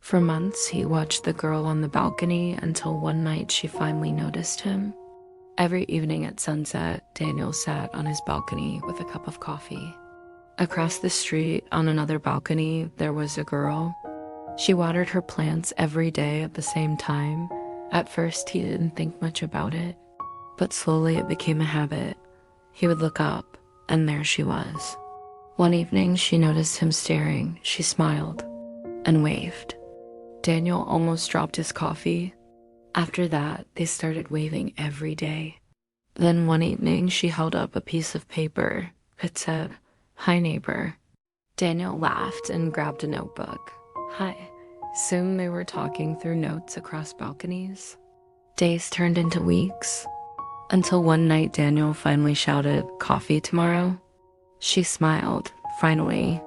For months, he watched the girl on the balcony until one night she finally noticed him. Every evening at sunset, Daniel sat on his balcony with a cup of coffee. Across the street, on another balcony, there was a girl. She watered her plants every day at the same time. At first, he didn't think much about it, but slowly it became a habit. He would look up, and there she was. One evening, she noticed him staring. She smiled and waved. Daniel almost dropped his coffee. After that, they started waving every day. Then one evening, she held up a piece of paper. It said, "Hi, neighbor." Daniel laughed and grabbed a notebook. "Hi." Soon they were talking through notes across balconies. Days turned into weeks, until one night Daniel finally shouted, "Coffee tomorrow?" She smiled. Finally,